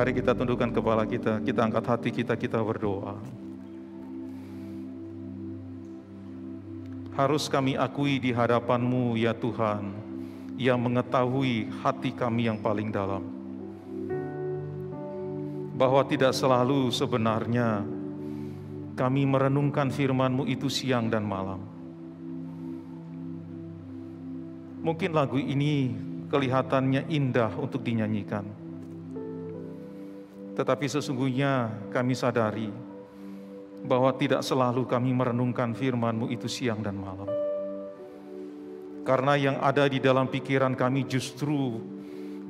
Mari kita tundukkan kepala kita angkat hati kita berdoa. Harus kami akui di hadapan-Mu ya Tuhan, yang mengetahui hati kami yang paling dalam, bahwa tidak selalu sebenarnya kami merenungkan firman-Mu itu siang dan malam. Mungkin lagu ini kelihatannya indah untuk dinyanyikan, tetapi sesungguhnya kami sadari bahwa tidak selalu kami merenungkan firman-Mu itu siang dan malam. Karena yang ada di dalam pikiran kami justru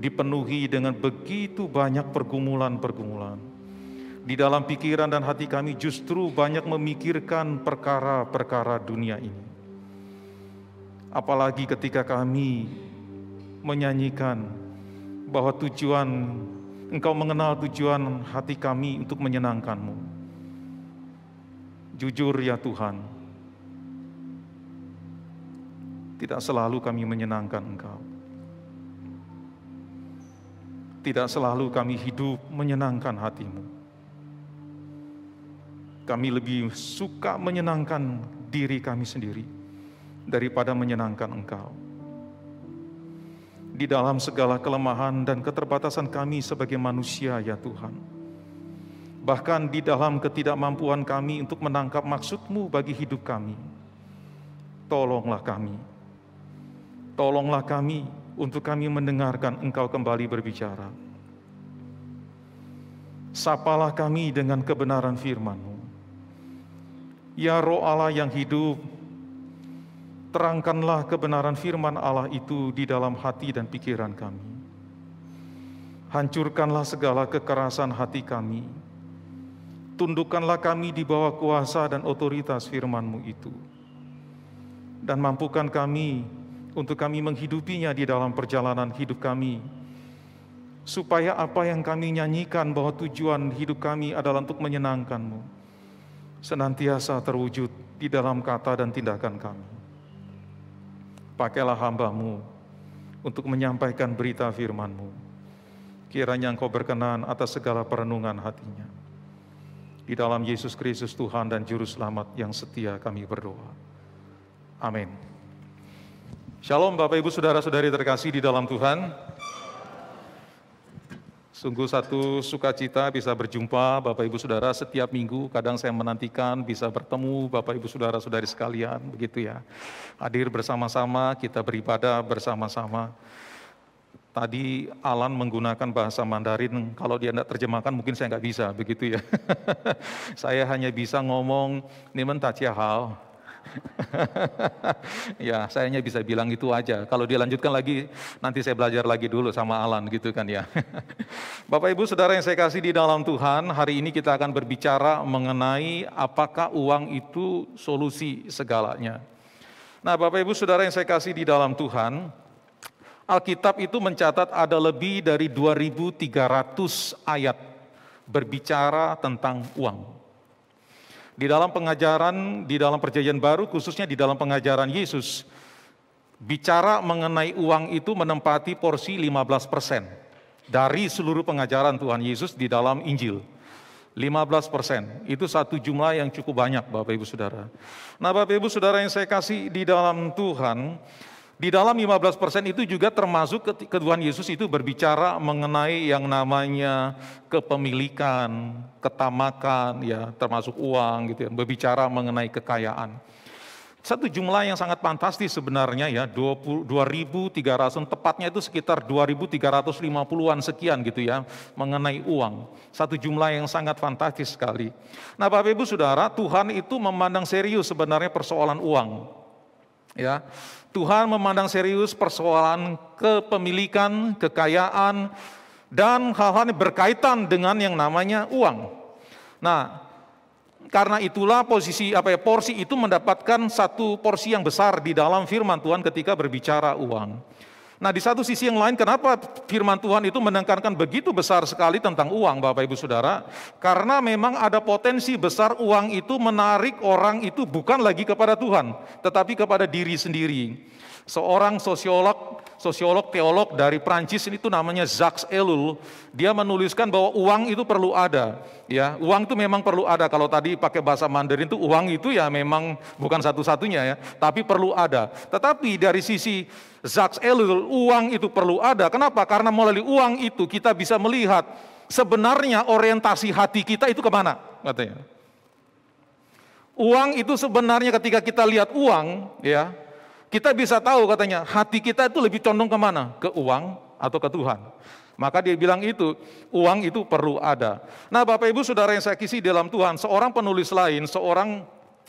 dipenuhi dengan begitu banyak pergumulan-pergumulan. Di dalam pikiran dan hati kami justru banyak memikirkan perkara-perkara dunia ini. Apalagi ketika kami menyanyikan bahwa Engkau mengenal tujuan hati kami untuk menyenangkan-Mu. Jujur ya Tuhan, tidak selalu kami menyenangkan Engkau. Tidak selalu kami hidup menyenangkan hati-Mu. Kami lebih suka menyenangkan diri kami sendiri daripada menyenangkan Engkau. Di dalam segala kelemahan dan keterbatasan kami sebagai manusia ya Tuhan, bahkan di dalam ketidakmampuan kami untuk menangkap maksud-Mu bagi hidup kami, tolonglah kami untuk kami mendengarkan Engkau kembali berbicara. Sapalah kami dengan kebenaran firman-Mu. Ya Roh Allah yang hidup, terangkanlah kebenaran firman Allah itu di dalam hati dan pikiran kami. Hancurkanlah segala kekerasan hati kami. Tundukkanlah kami di bawah kuasa dan otoritas firman-Mu itu. Dan mampukan kami untuk kami menghidupinya di dalam perjalanan hidup kami. Supaya apa yang kami nyanyikan bahwa tujuan hidup kami adalah untuk menyenangkan-Mu, senantiasa terwujud di dalam kata dan tindakan kami. Pakailah hamba-Mu untuk menyampaikan berita firman-Mu. Kiranya Engkau berkenan atas segala perenungan hatinya. Di dalam Yesus Kristus Tuhan dan Juru Selamat yang setia kami berdoa. Amin. Shalom Bapak Ibu Saudara-saudari terkasih di dalam Tuhan. Sungguh satu sukacita bisa berjumpa Bapak Ibu Saudara setiap minggu. Kadang saya menantikan bisa bertemu Bapak Ibu Saudara-saudari sekalian, begitu ya. Hadir bersama-sama, kita beribadah bersama-sama. Tadi Alan menggunakan bahasa Mandarin, kalau dia tidak terjemahkan mungkin saya nggak bisa, begitu ya. Saya hanya bisa ngomong, Nimen Tachiahao. Ya, saya hanya bisa bilang itu aja. Kalau dilanjutkan lagi, nanti saya belajar lagi dulu sama Alan gitu kan ya. Bapak Ibu Saudara yang saya kasih di dalam Tuhan, hari ini kita akan berbicara mengenai apakah uang itu solusi segalanya. Nah Bapak Ibu Saudara yang saya kasih di dalam Tuhan, Alkitab itu mencatat ada lebih dari 2.300 ayat berbicara tentang uang. Di dalam pengajaran, di dalam perjanjian baru, khususnya di dalam pengajaran Yesus, bicara mengenai uang itu menempati porsi 15% dari seluruh pengajaran Tuhan Yesus di dalam Injil. 15%, itu satu jumlah yang cukup banyak Bapak Ibu Saudara. Nah Bapak Ibu Saudara yang saya kasih di dalam Tuhan, di dalam 15% itu juga termasuk Tuhan Yesus itu berbicara mengenai yang namanya kepemilikan, ketamakan, ya termasuk uang gitu ya, berbicara mengenai kekayaan. Satu jumlah yang sangat fantastis sebenarnya ya, 2.300, tepatnya itu sekitar 2.350-an sekian gitu ya, mengenai uang. Satu jumlah yang sangat fantastis sekali. Nah Bapak Ibu Saudara, Tuhan itu memandang serius sebenarnya persoalan uang. Ya, Tuhan memandang serius persoalan kepemilikan, kekayaan, dan hal-hal yang berkaitan dengan yang namanya uang. Nah, karena itulah porsi itu mendapatkan satu porsi yang besar di dalam firman Tuhan ketika berbicara uang. Nah, di satu sisi yang lain, kenapa firman Tuhan itu menekankan begitu besar sekali tentang uang, Bapak Ibu Saudara? Karena memang ada potensi besar uang itu menarik orang itu bukan lagi kepada Tuhan, tetapi kepada diri sendiri. Seorang sosiolog teolog dari Prancis itu namanya Jacques Ellul, dia menuliskan bahwa uang itu perlu ada. Ya, uang itu memang perlu ada. Kalau tadi pakai bahasa Mandarin itu uang itu ya memang bukan satu-satunya ya, tapi perlu ada. Tetapi dari sisi Jacques Ellul, uang itu perlu ada. Kenapa? Karena melalui uang itu kita bisa melihat sebenarnya orientasi hati kita itu kemana, katanya. Uang itu sebenarnya ketika kita lihat uang, ya, kita bisa tahu katanya hati kita itu lebih condong kemana? Ke uang atau ke Tuhan. Maka dia bilang itu, uang itu perlu ada. Nah, Bapak Ibu Saudara yang saya kasih dalam Tuhan, seorang penulis lain, seorang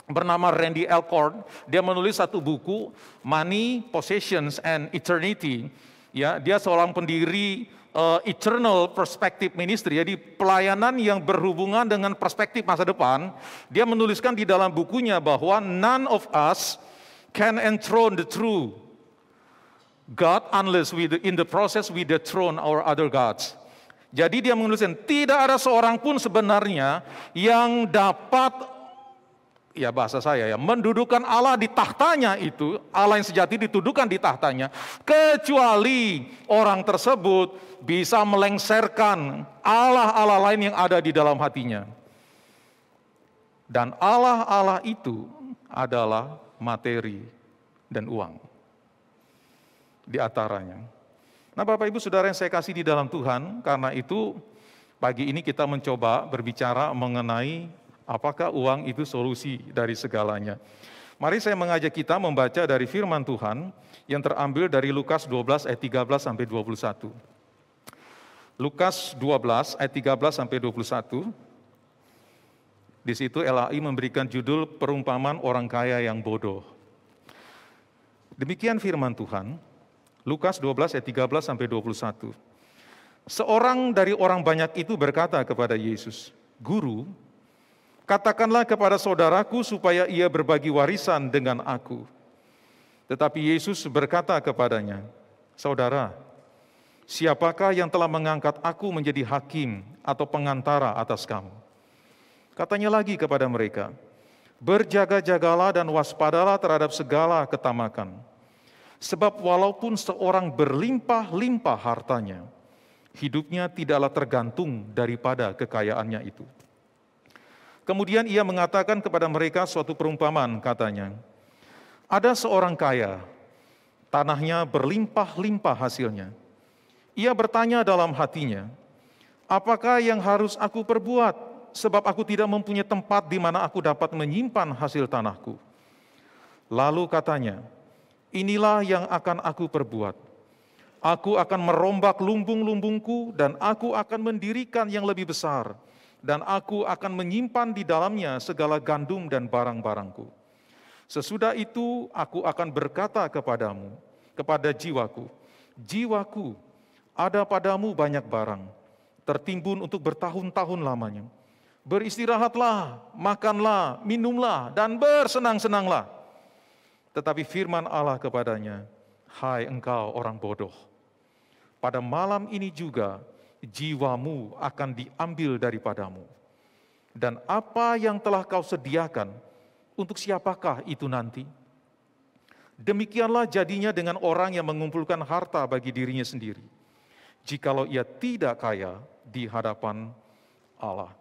bernama Randy Alcorn, dia menulis satu buku, Money, Possessions, and Eternity. Ya, dia seorang pendiri Eternal Perspective Ministry, jadi pelayanan yang berhubungan dengan perspektif masa depan. Dia menuliskan di dalam bukunya bahwa none of us can enthrone the true God unless in the process we dethrone our other gods. Jadi dia menuliskan tidak ada seorang pun sebenarnya yang dapat, ya bahasa saya ya, mendudukan Allah di tahtanya itu, Allah yang sejati dituduhkan di tahtanya, kecuali orang tersebut bisa melengsarkan Allah-Allah lain yang ada di dalam hatinya. Dan Allah-Allah itu adalah materi dan uang di antaranya. Nah, Bapak Ibu Saudara yang saya kasih di dalam Tuhan, karena itu pagi ini kita mencoba berbicara mengenai apakah uang itu solusi dari segalanya. Mari saya mengajak kita membaca dari firman Tuhan yang terambil dari Lukas 12 ayat 13 sampai 21. Lukas 12 ayat 13 sampai 21. Di situ LAI memberikan judul perumpamaan orang kaya yang bodoh. Demikian firman Tuhan, Lukas 12 ayat 13 sampai 21. Seorang dari orang banyak itu berkata kepada Yesus, "Guru, katakanlah kepada saudaraku supaya ia berbagi warisan dengan aku." Tetapi Yesus berkata kepadanya, "Saudara, siapakah yang telah mengangkat aku menjadi hakim atau pengantara atas kamu?" Katanya lagi kepada mereka, "Berjaga-jagalah dan waspadalah terhadap segala ketamakan. Sebab walaupun seorang berlimpah-limpah hartanya, hidupnya tidaklah tergantung daripada kekayaannya itu." Kemudian ia mengatakan kepada mereka suatu perumpamaan, katanya, "Ada seorang kaya, tanahnya berlimpah-limpah hasilnya. Ia bertanya dalam hatinya, apakah yang harus aku perbuat? Sebab aku tidak mempunyai tempat di mana aku dapat menyimpan hasil tanahku." Lalu katanya, "Inilah yang akan aku perbuat. Aku akan merombak lumbung-lumbungku dan aku akan mendirikan yang lebih besar. Dan aku akan menyimpan di dalamnya segala gandum dan barang-barangku. Sesudah itu aku akan berkata kepadamu, kepada jiwaku, jiwaku, ada padamu banyak barang, tertimbun untuk bertahun-tahun lamanya. Beristirahatlah, makanlah, minumlah, dan bersenang-senanglah." Tetapi firman Allah kepadanya, "Hai engkau orang bodoh, pada malam ini juga jiwamu akan diambil daripadamu. Dan apa yang telah kau sediakan, untuk siapakah itu nanti? Demikianlah jadinya dengan orang yang mengumpulkan harta bagi dirinya sendiri, jikalau ia tidak kaya di hadapan Allah."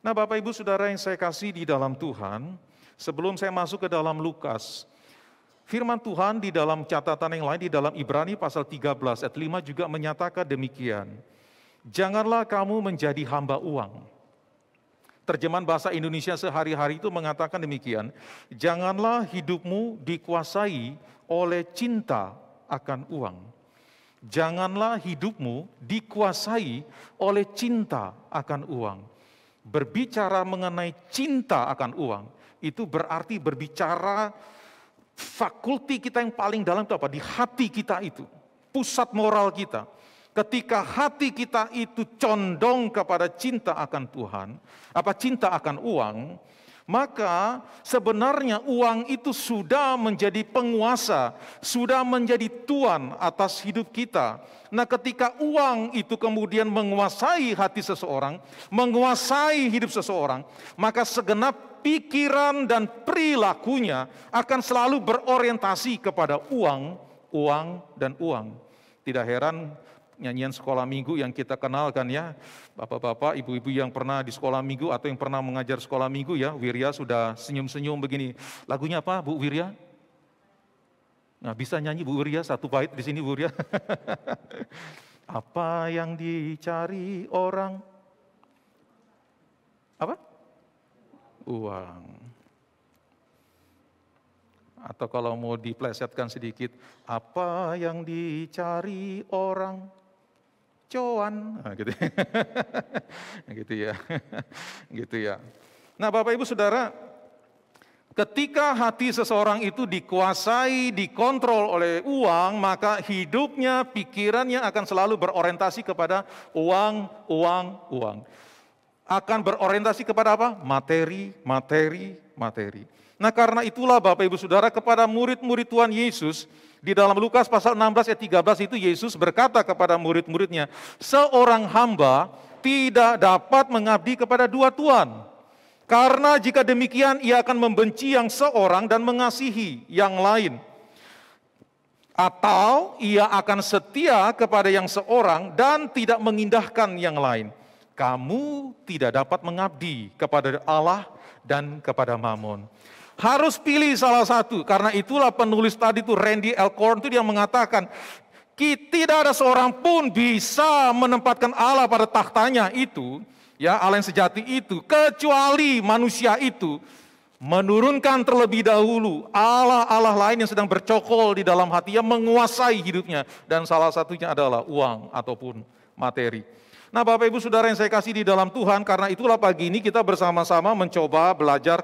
Nah, Bapak Ibu Saudara yang saya kasih di dalam Tuhan, sebelum saya masuk ke dalam Lukas, firman Tuhan di dalam catatan yang lain, di dalam Ibrani pasal 13 ayat 5 juga menyatakan demikian. Janganlah kamu menjadi hamba uang. Terjemahan bahasa Indonesia sehari-hari itu mengatakan demikian. Janganlah hidupmu dikuasai oleh cinta akan uang. Janganlah hidupmu dikuasai oleh cinta akan uang. Berbicara mengenai cinta akan uang, itu berarti berbicara fakulti kita yang paling dalam itu apa? Di hati kita itu, pusat moral kita. Ketika hati kita itu condong kepada cinta akan Tuhan, cinta akan uang, Maka sebenarnya uang itu sudah menjadi penguasa, sudah menjadi tuan atas hidup kita. Nah, ketika uang itu kemudian menguasai hati seseorang, menguasai hidup seseorang, maka segenap pikiran dan perilakunya akan selalu berorientasi kepada uang, uang, dan uang. Tidak heran nyanyian sekolah minggu yang kita kenalkan ya, bapak-bapak, ibu-ibu yang pernah di sekolah minggu atau yang pernah mengajar sekolah minggu ya, Wirya sudah senyum-senyum begini. Lagunya apa Bu Wirya? Nah, bisa nyanyi Bu Wirya satu bait di sini Bu Wirya. Apa yang dicari orang? Apa? Uang. Atau kalau mau diplesetkan sedikit, apa yang dicari orang? Cuan, nah, gitu. Gitu ya. Gitu ya. Nah, Bapak Ibu Saudara, ketika hati seseorang itu dikuasai, dikontrol oleh uang, maka hidupnya, pikirannya akan selalu berorientasi kepada uang, uang, uang. Akan berorientasi kepada apa? Materi, materi, materi. Nah, karena itulah Bapak Ibu Saudara, kepada murid-murid Tuhan Yesus, di dalam Lukas pasal 16 ayat 13 itu Yesus berkata kepada murid-muridnya, seorang hamba tidak dapat mengabdi kepada dua tuan. Karena jika demikian ia akan membenci yang seorang dan mengasihi yang lain. Atau ia akan setia kepada yang seorang dan tidak mengindahkan yang lain. Kamu tidak dapat mengabdi kepada Allah dan kepada Mammon. Harus pilih salah satu, karena itulah penulis tadi itu Randy Alcorn itu dia mengatakan, tidak ada seorang pun bisa menempatkan Allah pada tahtanya itu, ya Allah yang sejati itu, kecuali manusia itu menurunkan terlebih dahulu Allah lain yang sedang bercokol di dalam hatinya, menguasai hidupnya, dan salah satunya adalah uang ataupun materi. Nah, Bapak Ibu Saudara yang saya kasih di dalam Tuhan, karena itulah pagi ini kita bersama-sama mencoba belajar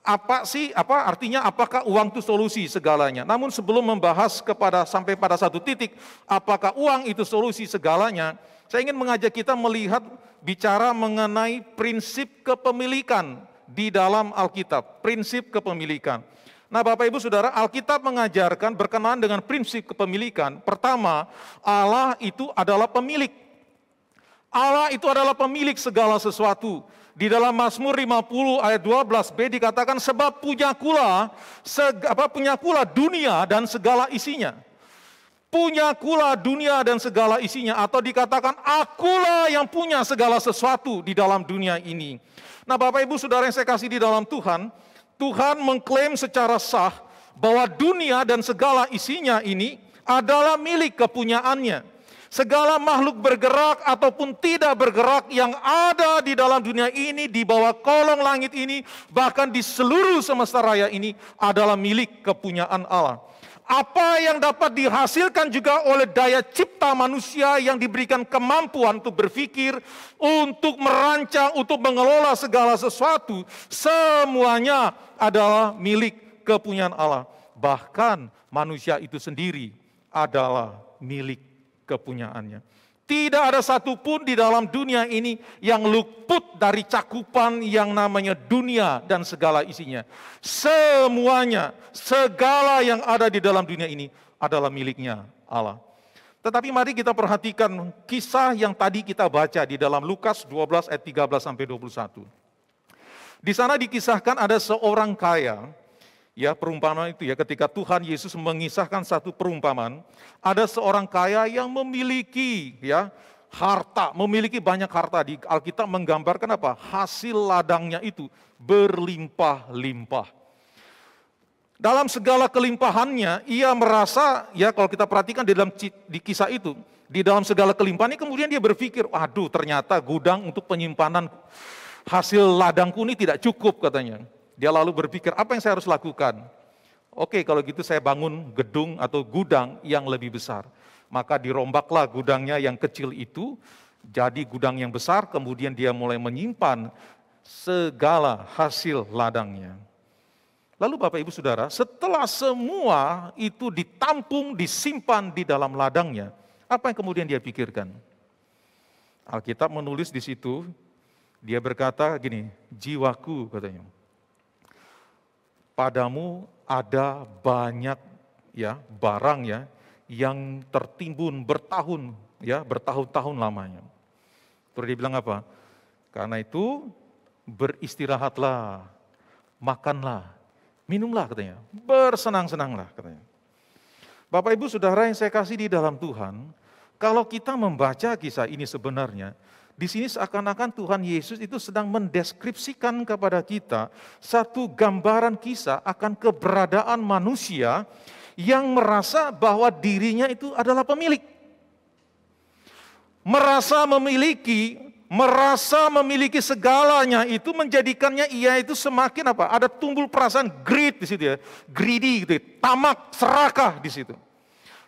apakah uang itu solusi segalanya. Namun sebelum membahas sampai pada satu titik, apakah uang itu solusi segalanya, saya ingin mengajak kita melihat, bicara mengenai prinsip kepemilikan di dalam Alkitab, prinsip kepemilikan. Nah, Bapak Ibu Saudara, Alkitab mengajarkan berkenaan dengan prinsip kepemilikan. Pertama, Allah itu adalah pemilik. Allah itu adalah pemilik segala sesuatu. Di dalam Mazmur 50 ayat 12b dikatakan, sebab punyakulah dunia dan segala isinya. Punyakulah dunia dan segala isinya, atau dikatakan akulah yang punya segala sesuatu di dalam dunia ini. Nah, Bapak Ibu Saudara yang saya kasih di dalam Tuhan, Tuhan mengklaim secara sah bahwa dunia dan segala isinya ini adalah milik kepunyaannya. Segala makhluk bergerak ataupun tidak bergerak yang ada di dalam dunia ini, di bawah kolong langit ini, bahkan di seluruh semesta raya ini adalah milik kepunyaan Allah. Apa yang dapat dihasilkan juga oleh daya cipta manusia yang diberikan kemampuan untuk berpikir, untuk merancang, untuk mengelola segala sesuatu, semuanya adalah milik kepunyaan Allah. Bahkan manusia itu sendiri adalah milik kepunyaannya. Tidak ada satupun di dalam dunia ini yang luput dari cakupan yang namanya dunia dan segala isinya. Semuanya, segala yang ada di dalam dunia ini adalah miliknya Allah. Tetapi mari kita perhatikan kisah yang tadi kita baca di dalam Lukas 12 ayat 13 sampai 21. Di sana dikisahkan ada seorang kaya. Ya, perumpamaan itu ya, ketika Tuhan Yesus mengisahkan satu perumpamaan, ada seorang kaya yang memiliki harta, memiliki banyak harta. Di Alkitab menggambarkan apa? Hasil ladangnya itu berlimpah-limpah. Dalam segala kelimpahannya, ia merasa, ya kalau kita perhatikan di kisah itu, di dalam segala kelimpahan ini kemudian dia berpikir, waduh ternyata gudang untuk penyimpanan hasil ladangku ini tidak cukup katanya. Dia lalu berpikir, apa yang saya harus lakukan? Oke, kalau gitu saya bangun gedung atau gudang yang lebih besar. Maka dirombaklah gudangnya yang kecil itu, jadi gudang yang besar, kemudian dia mulai menyimpan segala hasil ladangnya. Lalu Bapak Ibu Saudara, setelah semua itu ditampung, disimpan di dalam ladangnya, apa yang kemudian dia pikirkan? Alkitab menulis di situ, dia berkata gini, jiwaku katanya, padamu ada banyak ya barang ya yang tertimbun bertahun-tahun lamanya. Terus dia bilang apa? Karena itu beristirahatlah, makanlah, minumlah katanya, bersenang-senanglah katanya. Bapak Ibu Saudara yang saya kasih di dalam Tuhan, kalau kita membaca kisah ini sebenarnya, di sini seakan-akan Tuhan Yesus itu sedang mendeskripsikan kepada kita satu gambaran kisah akan keberadaan manusia yang merasa bahwa dirinya itu adalah pemilik. Merasa memiliki segalanya itu menjadikannya ia itu semakin apa? Ada timbul perasaan greed di situ ya, greedy gitu, tamak, serakah di situ.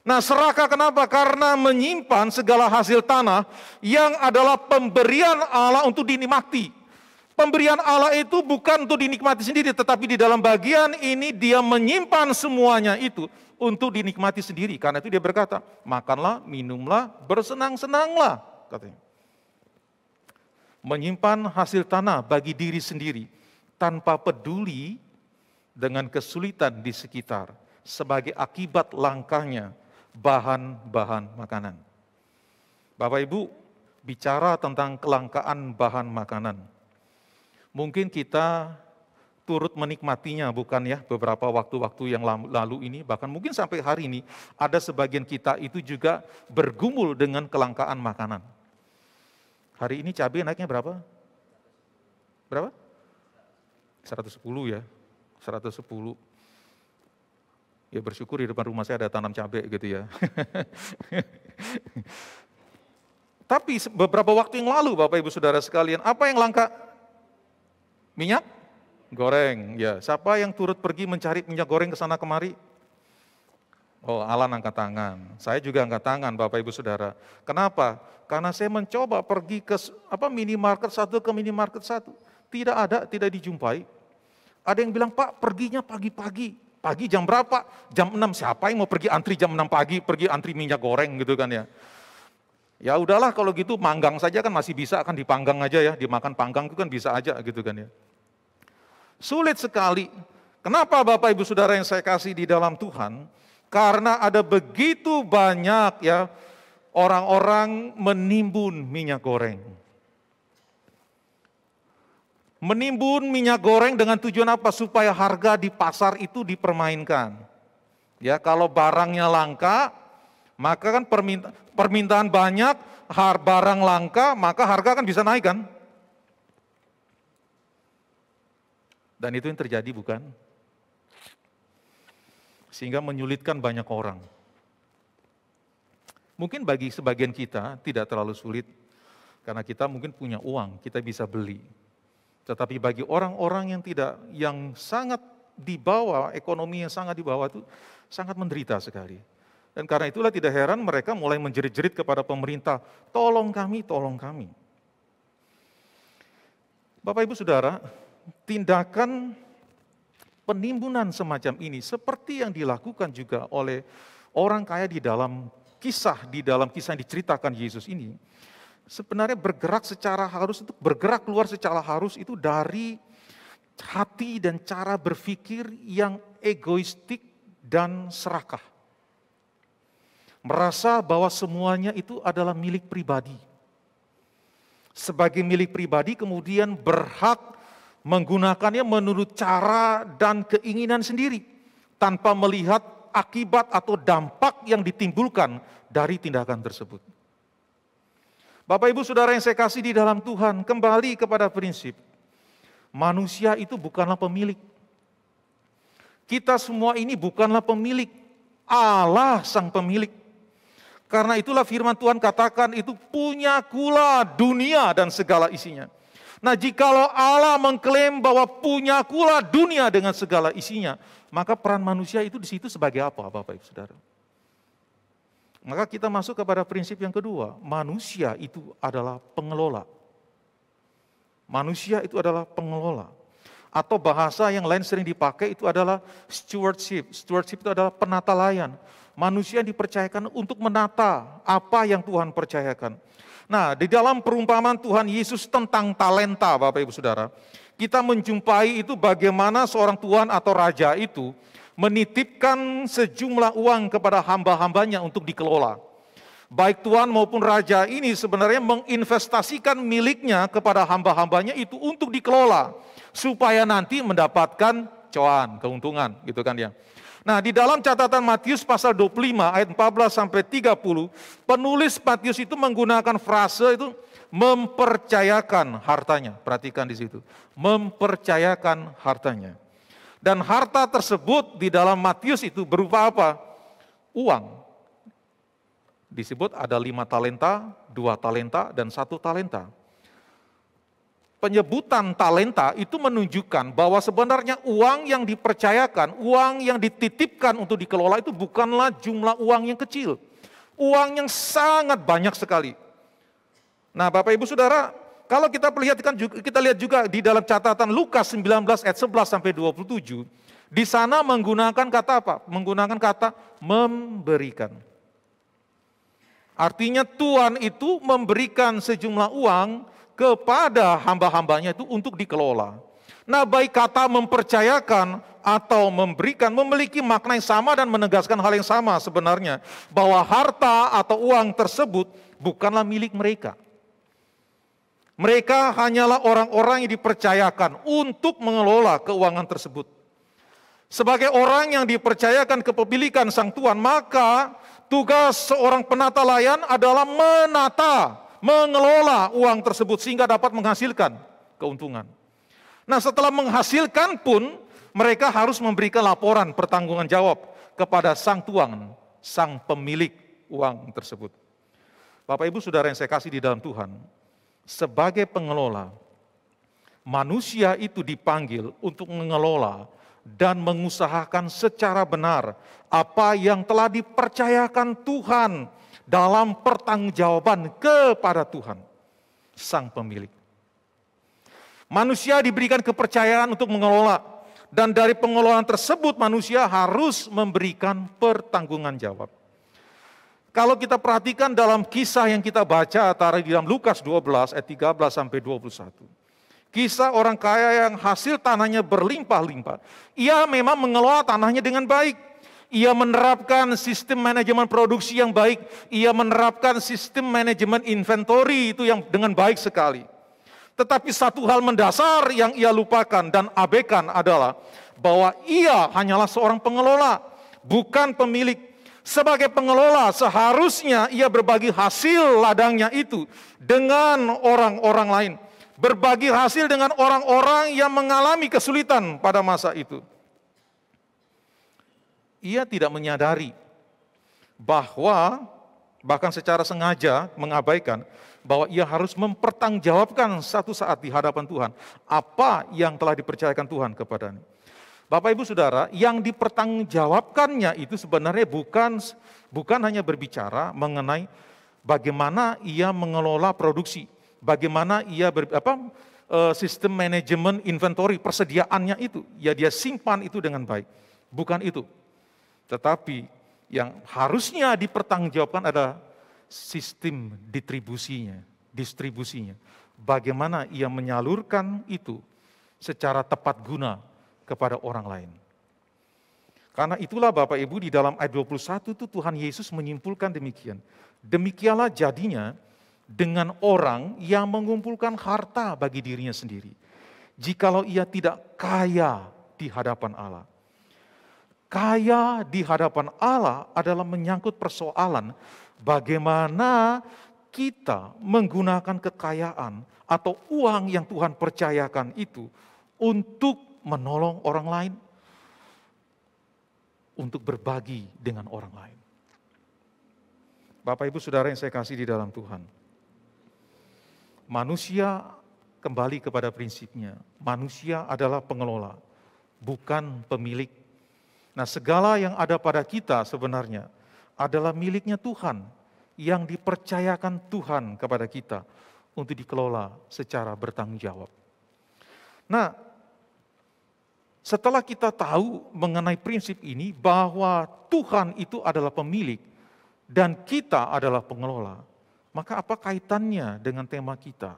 Nah, serakah kenapa? Karena menyimpan segala hasil tanah yang adalah pemberian Allah untuk dinikmati. Pemberian Allah itu bukan untuk dinikmati sendiri, tetapi di dalam bagian ini dia menyimpan semuanya itu untuk dinikmati sendiri. Karena itu dia berkata, makanlah, minumlah, bersenang-senanglah, katanya. Menyimpan hasil tanah bagi diri sendiri tanpa peduli dengan kesulitan di sekitar sebagai akibat langkahnya bahan-bahan makanan. Bapak Ibu, bicara tentang kelangkaan bahan makanan. Mungkin kita turut menikmatinya bukan ya beberapa waktu-waktu yang lalu ini, bahkan mungkin sampai hari ini ada sebagian kita itu juga bergumul dengan kelangkaan makanan. Hari ini cabai naiknya berapa? Berapa? 110 ya, 110. Ya bersyukur di depan rumah saya ada tanam cabai gitu ya. Tapi beberapa waktu yang lalu Bapak Ibu Saudara sekalian, apa yang langka? Minyak goreng. Ya, siapa yang turut pergi mencari minyak goreng ke sana kemari? Oh, Alan angkat tangan. Saya juga angkat tangan Bapak Ibu Saudara. Kenapa? Karena saya mencoba pergi ke minimarket satu ke minimarket satu. Tidak ada, tidak dijumpai. Ada yang bilang, Pak perginya pagi-pagi. Pagi jam berapa? Jam 6. Siapa yang mau pergi antri jam 6 pagi, pergi antri minyak goreng gitu kan ya. Ya udahlah kalau gitu manggang saja kan masih bisa, kan dipanggang aja ya. Dimakan panggang itu kan bisa aja gitu kan ya. Sulit sekali. Kenapa Bapak Ibu Saudara yang saya kasih di dalam Tuhan? Karena ada begitu banyak ya orang-orang menimbun minyak goreng. Menimbun minyak goreng dengan tujuan apa? Supaya harga di pasar itu dipermainkan. Ya, kalau barangnya langka, maka kan permintaan banyak, barang langka, maka harga kan bisa naik kan? Dan itu yang terjadi bukan? Sehingga menyulitkan banyak orang. Mungkin bagi sebagian kita tidak terlalu sulit, karena kita mungkin punya uang, kita bisa beli. Tetapi bagi orang-orang yang sangat di bawah, ekonomi yang sangat di bawah itu sangat menderita sekali. Dan karena itulah tidak heran mereka mulai menjerit-jerit kepada pemerintah, tolong kami, tolong kami. Bapak Ibu Saudara, tindakan penimbunan semacam ini seperti yang dilakukan juga oleh orang kaya di dalam kisah yang diceritakan Yesus ini, sebenarnya bergerak keluar secara harus itu dari hati dan cara berpikir yang egoistik dan serakah. Merasa bahwa semuanya itu adalah milik pribadi. Sebagai milik pribadi kemudian berhak menggunakannya menurut cara dan keinginan sendiri, tanpa melihat akibat atau dampak yang ditimbulkan dari tindakan tersebut. Bapak Ibu Saudara yang saya kasih di dalam Tuhan, kembali kepada prinsip, manusia itu bukanlah pemilik. Kita semua ini bukanlah pemilik, Allah sang pemilik. Karena itulah firman Tuhan katakan itu punyakulah dunia dan segala isinya. Nah, jikalau Allah mengklaim bahwa punyakulah dunia dengan segala isinya, maka peran manusia itu di situ sebagai apa, Bapak Ibu Saudara? Maka kita masuk kepada prinsip yang kedua, manusia itu adalah pengelola. Manusia itu adalah pengelola. Atau bahasa yang lain sering dipakai itu adalah stewardship. Stewardship itu adalah penata layan. Manusia dipercayakan untuk menata apa yang Tuhan percayakan. Nah, di dalam perumpamaan Tuhan Yesus tentang talenta, Bapak Ibu Saudara, kita menjumpai itu bagaimana seorang tuan atau raja itu menitipkan sejumlah uang kepada hamba-hambanya untuk dikelola. Baik tuan maupun raja ini sebenarnya menginvestasikan miliknya kepada hamba-hambanya itu untuk dikelola, supaya nanti mendapatkan cuan, keuntungan, gitu kan ya. Nah, di dalam catatan Matius pasal 25 ayat 14 sampai 30, penulis Matius itu menggunakan frase itu mempercayakan hartanya. Perhatikan di situ. Mempercayakan hartanya. Dan harta tersebut di dalam Matius itu berupa apa? Uang. Disebut ada 5 talenta, 2 talenta, dan 1 talenta. Penyebutan talenta itu menunjukkan bahwa sebenarnya uang yang dipercayakan, uang yang dititipkan untuk dikelola itu bukanlah jumlah uang yang kecil. Uang yang sangat banyak sekali. Nah, Bapak Ibu Saudara, kalau kita lihat juga di dalam catatan Lukas 19 ayat 11 sampai 27, di sana menggunakan kata apa? Menggunakan kata memberikan. Artinya Tuhan itu memberikan sejumlah uang kepada hamba-hambanya itu untuk dikelola. Nah, baik kata mempercayakan atau memberikan memiliki makna yang sama dan menegaskan hal yang sama sebenarnya. Bahwa harta atau uang tersebut bukanlah milik mereka. Mereka hanyalah orang-orang yang dipercayakan untuk mengelola keuangan tersebut. Sebagai orang yang dipercayakan kepemilikan sang Tuan, maka tugas seorang penata layan adalah mengelola uang tersebut sehingga dapat menghasilkan keuntungan. Nah, setelah menghasilkan pun mereka harus memberikan laporan pertanggungan jawab kepada sang Tuan, sang pemilik uang tersebut. Bapak Ibu Saudara yang saya kasih di dalam Tuhan, sebagai pengelola, manusia itu dipanggil untuk mengelola dan mengusahakan secara benar apa yang telah dipercayakan Tuhan dalam pertanggungjawaban kepada Tuhan, sang pemilik. Manusia diberikan kepercayaan untuk mengelola, dan dari pengelolaan tersebut manusia harus memberikan pertanggungan jawab. Kalau kita perhatikan dalam kisah yang kita baca di dalam Lukas 12 ayat 13 sampai 21. Kisah orang kaya yang hasil tanahnya berlimpah-limpah. Ia memang mengelola tanahnya dengan baik. Ia menerapkan sistem manajemen produksi yang baik. Ia menerapkan sistem manajemen inventory itu yang dengan baik sekali. Tetapi satu hal mendasar yang ia lupakan dan abaikan adalah bahwa ia hanyalah seorang pengelola, bukan pemilik. Sebagai pengelola seharusnya ia berbagi hasil ladangnya itu dengan orang-orang lain. Berbagi hasil dengan orang-orang yang mengalami kesulitan pada masa itu. Ia tidak menyadari bahwa bahkan secara sengaja mengabaikan bahwa ia harus mempertanggungjawabkan satu saat di hadapan Tuhan apa yang telah dipercayakan Tuhan kepadanya. Bapak Ibu Saudara, yang dipertanggungjawabkannya itu sebenarnya bukan hanya berbicara mengenai bagaimana ia mengelola produksi, bagaimana ia sistem manajemen inventory, persediaannya itu, ya dia simpan itu dengan baik. Bukan itu. Tetapi yang harusnya dipertanggungjawabkan adalah sistem distribusinya. Bagaimana ia menyalurkan itu secara tepat guna kepada orang lain. Karena itulah Bapak Ibu di dalam ayat 21 itu Tuhan Yesus menyimpulkan demikian. Demikianlah jadinya dengan orang yang mengumpulkan harta bagi dirinya sendiri, jikalau ia tidak kaya di hadapan Allah. Kaya di hadapan Allah adalah menyangkut persoalan bagaimana kita menggunakan kekayaan atau uang yang Tuhan percayakan itu untuk menolong orang lain, untuk berbagi dengan orang lain. Bapak Ibu Saudara yang saya kasih di dalam Tuhan, manusia kembali kepada prinsipnya, manusia adalah pengelola, bukan pemilik. Nah, segala yang ada pada kita sebenarnya adalah miliknya Tuhan, yang dipercayakan Tuhan kepada kita untuk dikelola secara bertanggung jawab. Nah, setelah kita tahu mengenai prinsip ini bahwa Tuhan itu adalah pemilik dan kita adalah pengelola, maka apa kaitannya dengan tema kita?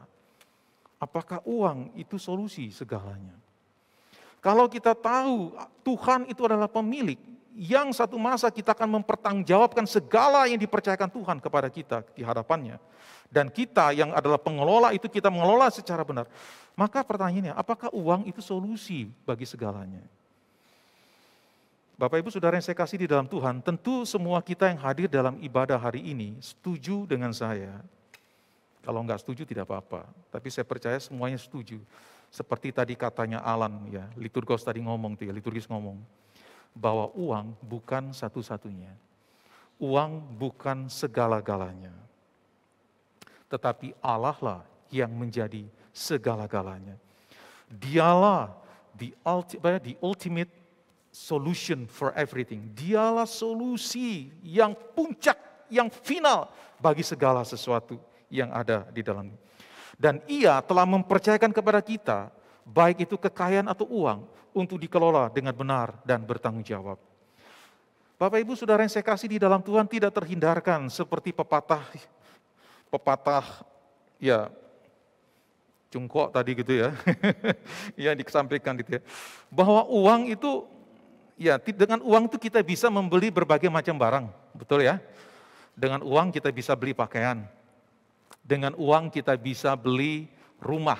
apakah uang itu solusi segalanya? Kalau kita tahu Tuhan itu adalah pemilik, yang satu masa kita akan mempertanggungjawabkan segala yang dipercayakan Tuhan kepada kita di hadapannya. Dan kita yang adalah pengelola itu kita mengelola secara benar. Maka pertanyaannya, apakah uang itu solusi bagi segalanya? Bapak Ibu Saudara yang saya kasih di dalam Tuhan, tentu semua kita yang hadir dalam ibadah hari ini setuju dengan saya. Kalau enggak setuju tidak apa-apa, tapi saya percaya semuanya setuju. Seperti tadi katanya Alan, ya, liturgos tadi ngomong tuh ya, liturgis ngomong, bahwa uang bukan satu-satunya. Uang bukan segala-galanya. Tetapi Allah lah yang menjadi segala-galanya. Dialah the ultimate solution for everything. Dialah solusi yang puncak, yang final bagi segala sesuatu yang ada di dalamnya. Dan Ia telah mempercayakan kepada kita, baik itu kekayaan atau uang, untuk dikelola dengan benar dan bertanggung jawab. Bapak Ibu Saudara yang saya kasih di dalam Tuhan, tidak terhindarkan seperti pepatah ya cungkok tadi gitu ya, yang disampaikan gitu ya, bahwa uang itu, ya dengan uang itu kita bisa membeli berbagai macam barang, betul ya? Dengan uang kita bisa beli pakaian, dengan uang kita bisa beli rumah,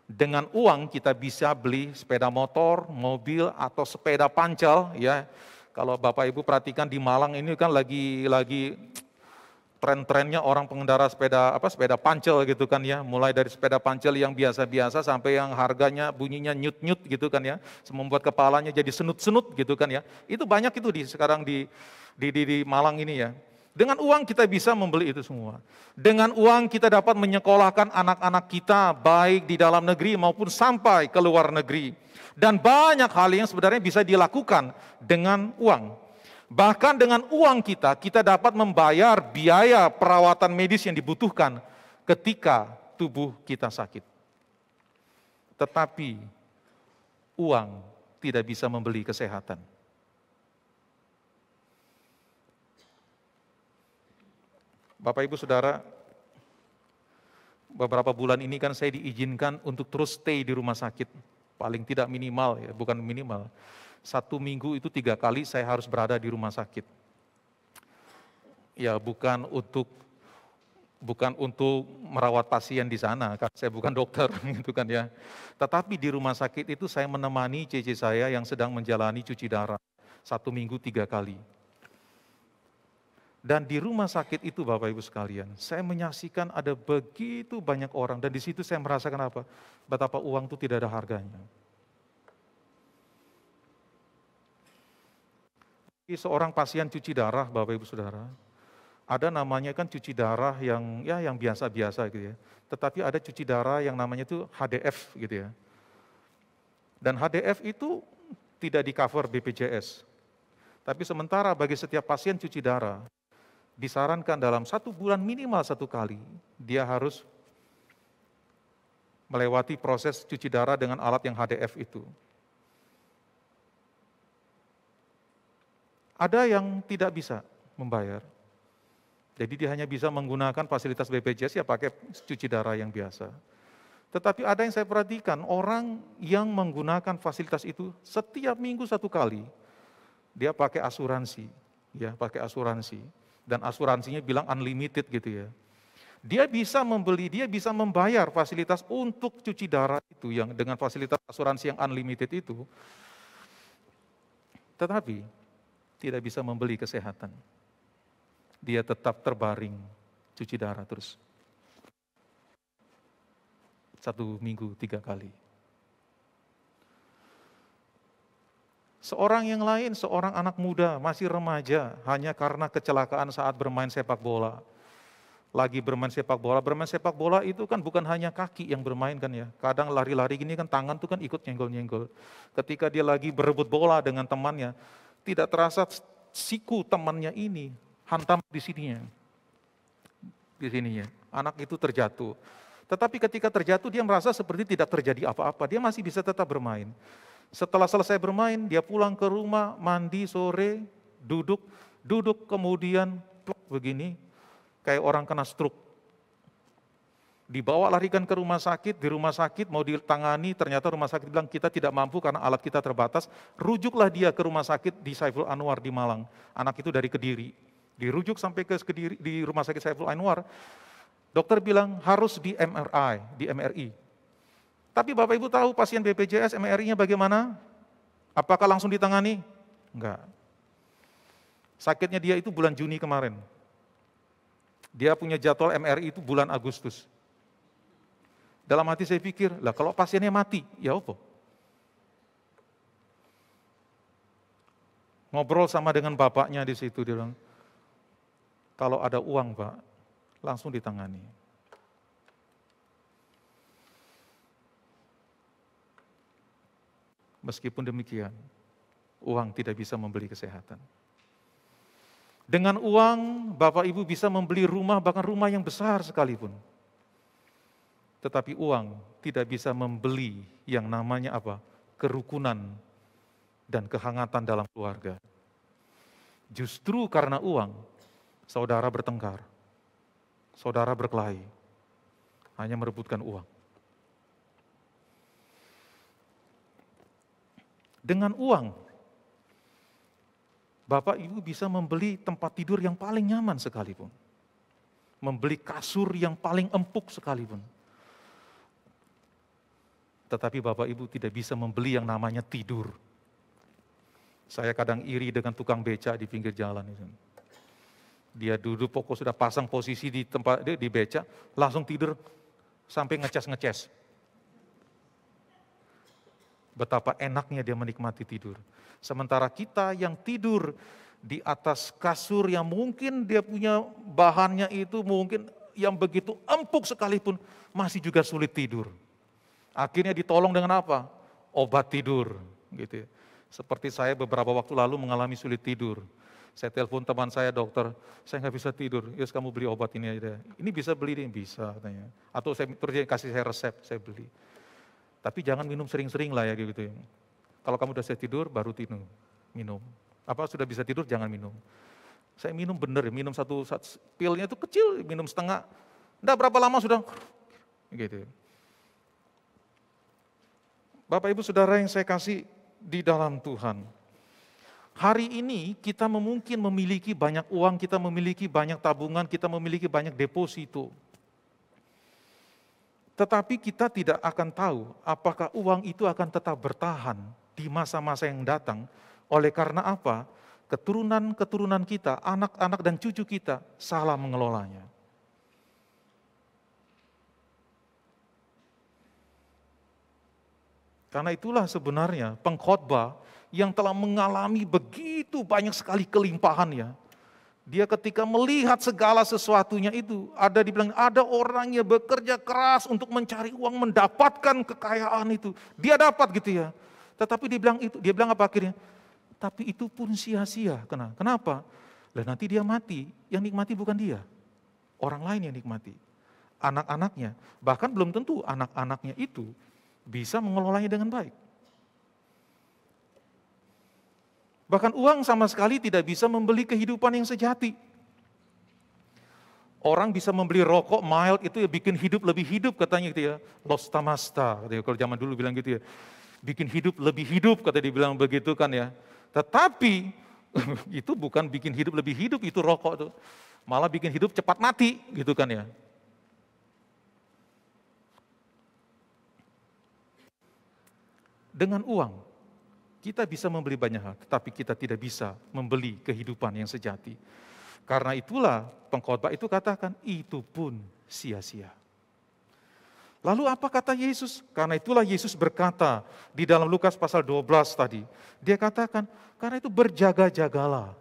dengan uang kita bisa beli sepeda motor, mobil atau sepeda pancal ya. Kalau Bapak Ibu perhatikan di Malang ini kan lagi tren-trennya orang pengendara sepeda pancel gitu kan ya, mulai dari sepeda pancel yang biasa-biasa sampai yang harganya bunyinya nyut-nyut gitu kan ya, membuat kepalanya jadi senut-senut gitu kan ya. Itu banyak itu sekarang di Malang ini ya. Dengan uang kita bisa membeli itu semua. Dengan uang kita dapat menyekolahkan anak-anak kita baik di dalam negeri maupun sampai ke luar negeri. Dan banyak hal yang sebenarnya bisa dilakukan dengan uang. Bahkan dengan uang kita dapat membayar biaya perawatan medis yang dibutuhkan ketika tubuh kita sakit. Tetapi uang tidak bisa membeli kesehatan. Bapak Ibu Saudara, beberapa bulan ini kan saya diizinkan untuk terus stay di rumah sakit. Paling tidak minimal ya, bukan minimal. 1 minggu itu 3 kali saya harus berada di rumah sakit. Ya bukan untuk merawat pasien di sana, kan saya bukan dokter gitu kan ya. Tetapi di rumah sakit itu saya menemani cece saya yang sedang menjalani cuci darah 1 minggu 3 kali. Dan di rumah sakit itu Bapak Ibu sekalian, saya menyaksikan ada begitu banyak orang dan di situ saya merasakan apa? Betapa uang itu tidak ada harganya. Seorang pasien cuci darah, Bapak Ibu Saudara, ada namanya kan cuci darah yang biasa-biasa gitu ya. Tetapi ada cuci darah yang namanya itu HDF gitu ya. Dan HDF itu tidak di-cover BPJS. Tapi sementara bagi setiap pasien cuci darah, disarankan dalam 1 bulan minimal 1 kali, dia harus melewati proses cuci darah dengan alat yang HDF itu. Ada yang tidak bisa membayar. Jadi dia hanya bisa menggunakan fasilitas BPJS ya pakai cuci darah yang biasa. Tetapi ada yang saya perhatikan, orang yang menggunakan fasilitas itu setiap minggu 1 kali, dia pakai asuransi. Ya, pakai asuransi. Dan asuransinya bilang unlimited gitu ya. Dia bisa membeli, dia bisa membayar fasilitas untuk cuci darah itu yang dengan fasilitas asuransi yang unlimited itu. Tetapi tidak bisa membeli kesehatan. Dia tetap terbaring cuci darah terus. 1 minggu 3 kali. Seorang yang lain, seorang anak muda, masih remaja, hanya karena kecelakaan saat bermain sepak bola. Lagi bermain sepak bola itu kan bukan hanya kaki yang bermain kan ya. Kadang lari-lari gini kan tangan tuh kan ikut nyenggol-nyenggol. Ketika dia lagi berebut bola dengan temannya, tidak terasa siku temannya ini hantam di sininya. Di sininya. Anak itu terjatuh. Tetapi ketika terjatuh dia merasa seperti tidak terjadi apa-apa. Dia masih bisa tetap bermain. Setelah selesai bermain, dia pulang ke rumah, mandi sore, duduk kemudian plok begini, kayak orang kena stroke. Dibawa larikan ke rumah sakit, di rumah sakit mau ditangani, ternyata rumah sakit bilang kita tidak mampu karena alat kita terbatas. Rujuklah dia ke rumah sakit di Saiful Anwar di Malang. Anak itu dari Kediri. Dirujuk sampai ke Kediri di rumah sakit Saiful Anwar. Dokter bilang harus di MRI, di MRI. Tapi Bapak Ibu tahu pasien BPJS MRI-nya bagaimana? Apakah langsung ditangani? Enggak. Sakitnya dia itu bulan Juni kemarin. Dia punya jadwal MRI itu bulan Agustus. Dalam hati saya pikir, lah kalau pasiennya mati, ya apa? Ngobrol sama dengan bapaknya di situ, dia bilang, kalau ada uang Pak, langsung ditangani. Meskipun demikian, uang tidak bisa membeli kesehatan. Dengan uang, Bapak Ibu bisa membeli rumah, bahkan rumah yang besar sekalipun. Tetapi uang tidak bisa membeli yang namanya apa? Kerukunan dan kehangatan dalam keluarga. Justru karena uang, saudara bertengkar, saudara berkelahi, hanya merebutkan uang. Dengan uang, Bapak Ibu bisa membeli tempat tidur yang paling nyaman sekalipun. Membeli kasur yang paling empuk sekalipun. Tetapi Bapak Ibu tidak bisa membeli yang namanya tidur. Saya kadang iri dengan tukang beca di pinggir jalan itu. Dia duduk pokok sudah pasang posisi di tempat di beca, langsung tidur sampai ngeces-ngeces. Betapa enaknya dia menikmati tidur. Sementara kita yang tidur di atas kasur yang mungkin dia punya bahannya itu mungkin yang begitu empuk sekalipun masih juga sulit tidur. Akhirnya ditolong dengan apa? Obat tidur, gitu. Seperti saya beberapa waktu lalu mengalami sulit tidur. Saya telepon teman saya, dokter, saya nggak bisa tidur. Yus kamu beli obat ini aja. Ini bisa beli, bisa katanya. Atau saya terus kasih saya resep, saya beli. Tapi jangan minum sering-sering lah ya gitu. Kalau kamu udah bisa tidur, baru minum. Apa sudah bisa tidur, jangan minum. Saya minum bener, minum satu pilnya itu kecil, minum setengah. Nggak berapa lama sudah, gitu. Bapak Ibu Saudara yang saya kasih di dalam Tuhan. Hari ini kita mungkin memiliki banyak uang, kita memiliki banyak tabungan, kita memiliki banyak deposito. Tetapi kita tidak akan tahu apakah uang itu akan tetap bertahan di masa-masa yang datang. Oleh karena apa? Keturunan-keturunan kita, anak-anak dan cucu kita salah mengelolanya. Karena itulah sebenarnya pengkhotbah yang telah mengalami begitu banyak sekali kelimpahannya. Dia ketika melihat segala sesuatunya itu, dibilang ada orang yang bekerja keras untuk mencari uang, mendapatkan kekayaan itu. Dia dapat gitu ya. Tetapi dia bilang apa akhirnya? Tapi itu pun sia-sia. Kenapa? Lah nanti dia mati, yang nikmati bukan dia. Orang lain yang nikmati. Anak-anaknya, bahkan belum tentu anak-anaknya itu bisa mengelolanya dengan baik. Bahkan uang sama sekali tidak bisa membeli kehidupan yang sejati. Orang bisa membeli rokok mild itu ya bikin hidup lebih hidup katanya gitu ya. Lostamasta, kalau zaman dulu bilang gitu ya. Bikin hidup lebih hidup kata dibilang begitu kan ya. Tetapi itu bukan bikin hidup lebih hidup itu rokok tuh. Malah bikin hidup cepat mati gitu kan ya. Dengan uang, kita bisa membeli banyak hal, tetapi kita tidak bisa membeli kehidupan yang sejati. Karena itulah pengkhotbah itu katakan, itu pun sia-sia. Lalu apa kata Yesus? Karena itulah Yesus berkata di dalam Lukas pasal 12 tadi. Dia katakan, karena itu berjaga-jagalah.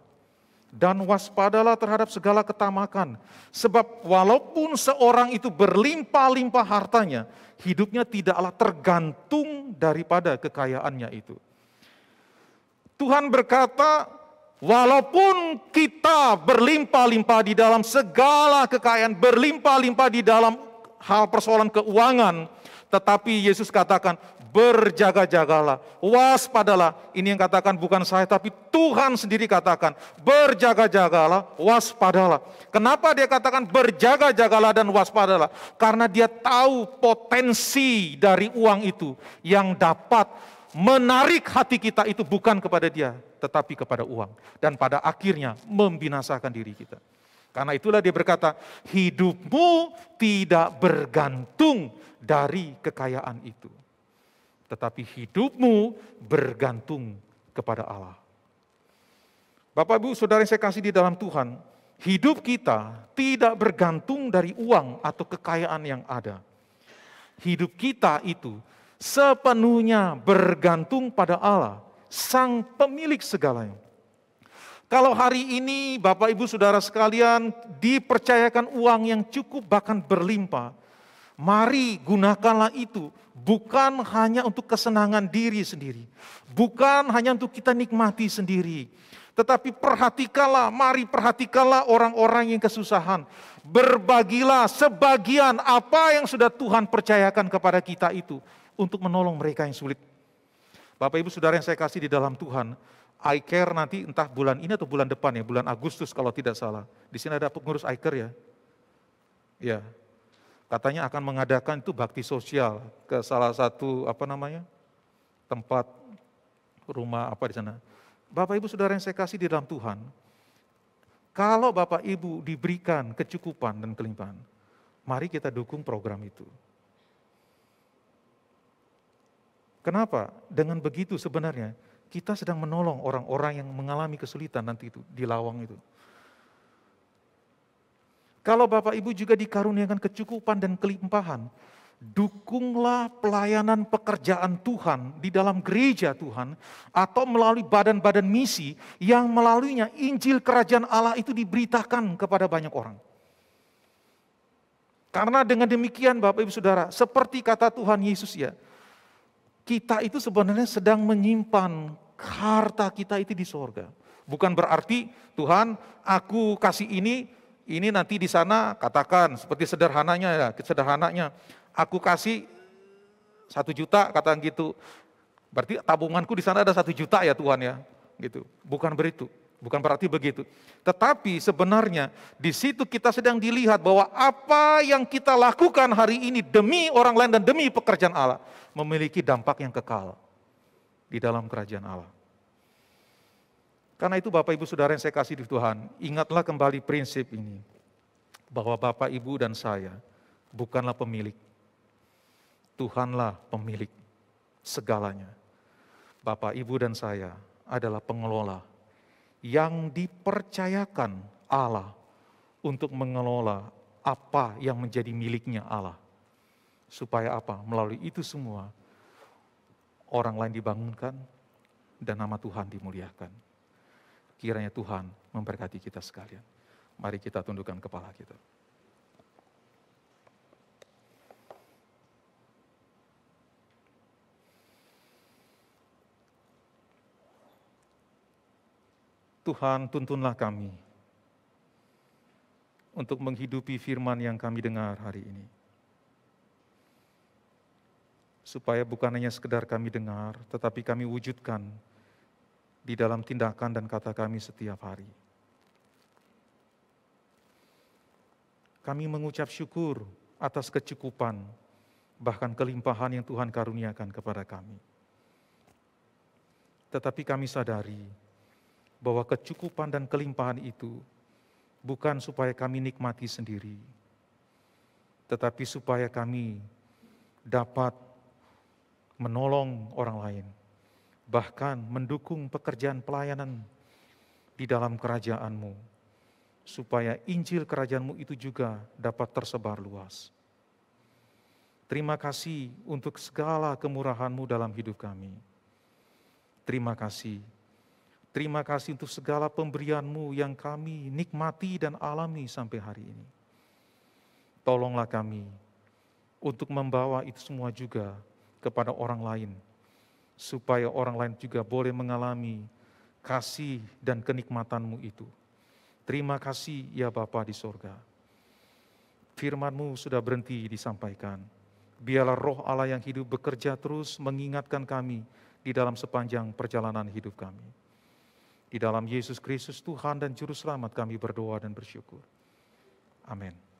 Dan waspadalah terhadap segala ketamakan. Sebab walaupun seorang itu berlimpah-limpah hartanya, hidupnya tidaklah tergantung daripada kekayaannya itu. Tuhan berkata, walaupun kita berlimpah-limpah di dalam segala kekayaan, berlimpah-limpah di dalam hal persoalan keuangan, tetapi Yesus katakan, berjaga-jagalah, waspadalah. Ini yang katakan bukan saya, tapi Tuhan sendiri katakan, berjaga-jagalah, waspadalah. Kenapa dia katakan berjaga-jagalah dan waspadalah? Karena dia tahu potensi dari uang itu yang dapat menarik hati kita itu bukan kepada dia, tetapi kepada uang. Dan pada akhirnya membinasakan diri kita. Karena itulah dia berkata, hidupmu tidak bergantung dari kekayaan itu. Tetapi hidupmu bergantung kepada Allah. Bapak Ibu Saudara yang saya kasih di dalam Tuhan, hidup kita tidak bergantung dari uang atau kekayaan yang ada. Hidup kita itu sepenuhnya bergantung pada Allah, Sang Pemilik segalanya. Kalau hari ini Bapak Ibu Saudara sekalian dipercayakan uang yang cukup bahkan berlimpah, mari gunakanlah itu bukan hanya untuk kesenangan diri sendiri, bukan hanya untuk kita nikmati sendiri, tetapi mari perhatikanlah orang-orang yang kesusahan. Berbagilah sebagian apa yang sudah Tuhan percayakan kepada kita itu untuk menolong mereka yang sulit. Bapak Ibu Saudara yang saya kasih di dalam Tuhan, iCare nanti entah bulan ini atau bulan depan ya, bulan Agustus kalau tidak salah. Di sini ada pengurus iCare ya. Ya. Katanya akan mengadakan itu bakti sosial ke salah satu tempat rumah di sana. Bapak Ibu Saudara yang saya kasih di dalam Tuhan, kalau Bapak Ibu diberikan kecukupan dan kelimpahan, mari kita dukung program itu. Kenapa? Dengan begitu sebenarnya kita sedang menolong orang-orang yang mengalami kesulitan nanti itu di lawang itu. Kalau Bapak Ibu juga dikaruniakan kecukupan dan kelimpahan, dukunglah pelayanan pekerjaan Tuhan di dalam gereja Tuhan atau melalui badan-badan misi yang melaluinya Injil Kerajaan Allah itu diberitakan kepada banyak orang. Karena dengan demikian Bapak Ibu Saudara, seperti kata Tuhan Yesus ya, kita itu sebenarnya sedang menyimpan harta kita itu di sorga. Bukan berarti Tuhan aku kasih ini nanti di sana katakan seperti sederhananya aku kasih 1 juta katakan gitu. Berarti tabunganku di sana ada 1 juta ya Tuhan ya, gitu. Bukan berarti begitu. Tetapi sebenarnya di situ kita sedang dilihat bahwa apa yang kita lakukan hari ini demi orang lain dan demi pekerjaan Allah memiliki dampak yang kekal di dalam kerajaan Allah. Karena itu Bapak Ibu Saudara yang saya kasih di Tuhan, ingatlah kembali prinsip ini, bahwa Bapak Ibu dan saya bukanlah pemilik, Tuhanlah pemilik segalanya. Bapak Ibu dan saya adalah pengelola yang dipercayakan Allah untuk mengelola apa yang menjadi miliknya Allah. Supaya apa? Melalui itu semua orang lain dibangunkan dan nama Tuhan dimuliakan. Kiranya Tuhan memberkati kita sekalian. Mari kita tundukkan kepala kita. Tuhan, tuntunlah kami untuk menghidupi firman yang kami dengar hari ini. Supaya bukan hanya sekedar kami dengar, tetapi kami wujudkan di dalam tindakan dan kata kami setiap hari. Kami mengucap syukur atas kecukupan, bahkan kelimpahan yang Tuhan karuniakan kepada kami. Tetapi kami sadari bahwa kecukupan dan kelimpahan itu bukan supaya kami nikmati sendiri, tetapi supaya kami dapat menolong orang lain, bahkan mendukung pekerjaan pelayanan di dalam kerajaan-Mu, supaya Injil kerajaan-Mu itu juga dapat tersebar luas. Terima kasih untuk segala kemurahan-Mu dalam hidup kami. Terima kasih untuk segala pemberian-Mu yang kami nikmati dan alami sampai hari ini. Tolonglah kami untuk membawa itu semua juga kepada orang lain, supaya orang lain juga boleh mengalami kasih dan kenikmatan-Mu itu. Terima kasih ya Bapa di sorga. Firman-Mu sudah berhenti disampaikan. Biarlah roh Allah yang hidup bekerja terus mengingatkan kami di dalam sepanjang perjalanan hidup kami. Di dalam Yesus Kristus Tuhan dan Juru Selamat kami berdoa dan bersyukur. Amin.